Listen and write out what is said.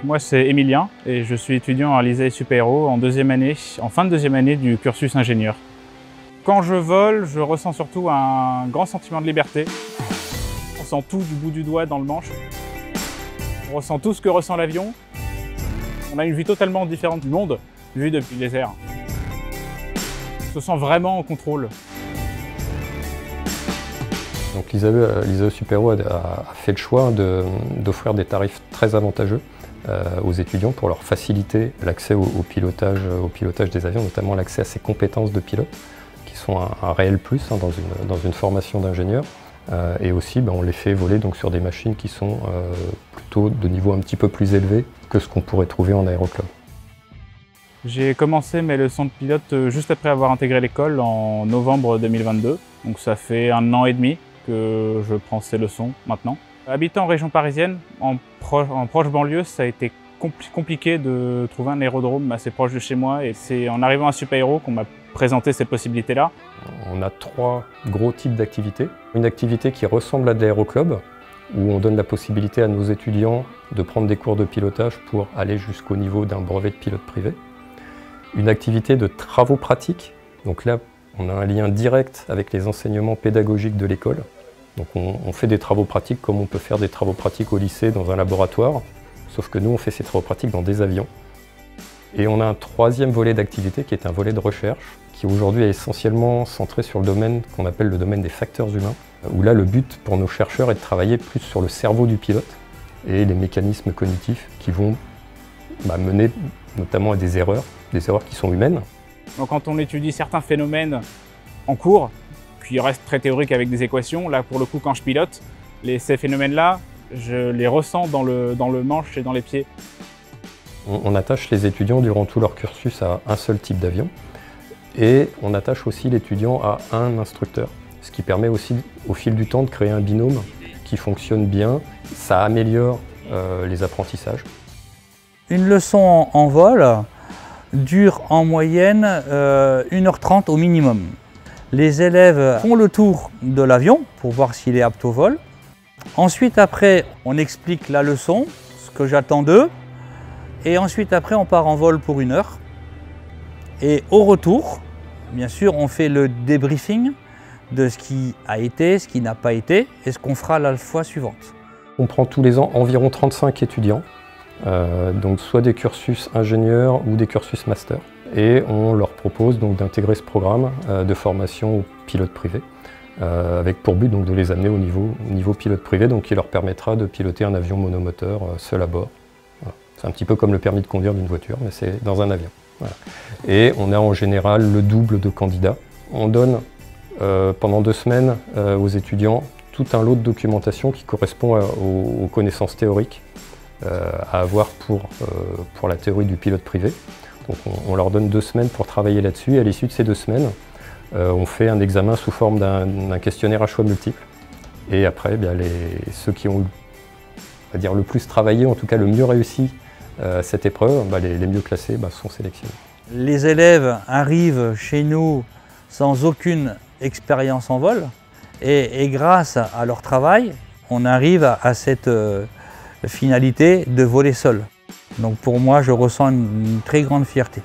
Moi c'est Emilien et je suis étudiant à l'ISEE Super-Héros en fin de deuxième année du cursus ingénieur. Quand je vole, je ressens surtout un grand sentiment de liberté. On sent tout du bout du doigt dans le manche. On ressent tout ce que ressent l'avion. On a une vue totalement différente du monde, vue depuis les airs. On se sent vraiment en contrôle. Donc l'ISEE Super-Héros a fait le choix d'offrir des tarifs très avantageux aux étudiants pour leur faciliter l'accès au pilotage des avions, notamment l'accès à ces compétences de pilote, qui sont un réel plus dans une formation d'ingénieur. Et aussi, on les fait voler donc, sur des machines qui sont plutôt de niveau un petit peu plus élevé que ce qu'on pourrait trouver en aéroclub. J'ai commencé mes leçons de pilote juste après avoir intégré l'école en novembre 2022. Donc ça fait 1 an et demi que je prends ces leçons maintenant. Habitant en région parisienne, en proche banlieue, ça a été compliqué de trouver un aérodrome assez proche de chez moi et c'est en arrivant à Super-Héros qu'on m'a présenté ces possibilités-là. On a 3 gros types d'activités. Une activité qui ressemble à de l'aéroclub, où on donne la possibilité à nos étudiants de prendre des cours de pilotage pour aller jusqu'au niveau d'un brevet de pilote privé. Une activité de travaux pratiques, donc là on a un lien direct avec les enseignements pédagogiques de l'école. Donc on fait des travaux pratiques comme on peut faire des travaux pratiques au lycée dans un laboratoire, sauf que nous on fait ces travaux pratiques dans des avions. Et on a un 3e volet d'activité qui est un volet de recherche, qui aujourd'hui est essentiellement centré sur le domaine qu'on appelle le domaine des facteurs humains, où là le but pour nos chercheurs est de travailler plus sur le cerveau du pilote et les mécanismes cognitifs qui vont mener notamment à des erreurs qui sont humaines. Donc quand on étudie certains phénomènes en cours, qui restent très théoriques avec des équations, là pour le coup quand je pilote, ces phénomènes-là, je les ressens dans le manche et dans les pieds. On attache les étudiants durant tout leur cursus à un seul type d'avion et on attache aussi l'étudiant à un instructeur, ce qui permet aussi au fil du temps de créer un binôme qui fonctionne bien, ça améliore les apprentissages. Une leçon en vol dure en moyenne 1h30 au minimum. Les élèves font le tour de l'avion pour voir s'il est apte au vol. Ensuite, après, on explique la leçon, ce que j'attends d'eux. Et ensuite, après, on part en vol pour 1 heure. Et au retour, bien sûr, on fait le débriefing de ce qui a été, ce qui n'a pas été et ce qu'on fera la fois suivante. On prend tous les ans environ 35 étudiants, donc soit des cursus ingénieurs ou des cursus master. Et on leur propose donc d'intégrer ce programme de formation au pilote privé, avec pour but donc de les amener au niveau pilote privé, donc qui leur permettra de piloter un avion monomoteur seul à bord. Voilà. C'est un petit peu comme le permis de conduire d'une voiture, mais c'est dans un avion. Voilà. Et on a en général le double de candidats. On donne pendant 2 semaines aux étudiants tout un lot de documentation qui correspond aux connaissances théoriques à avoir pour la théorie du pilote privé. Donc on leur donne 2 semaines pour travailler là-dessus et à l'issue de ces 2 semaines, on fait un examen sous forme d'un questionnaire à choix multiples. Et après, ceux qui ont le plus travaillé, en tout cas le mieux réussi cette épreuve, les mieux classés sont sélectionnés. Les élèves arrivent chez nous sans aucune expérience en vol et grâce à leur travail, on arrive à cette finalité de voler seul. Donc pour moi, je ressens une très grande fierté.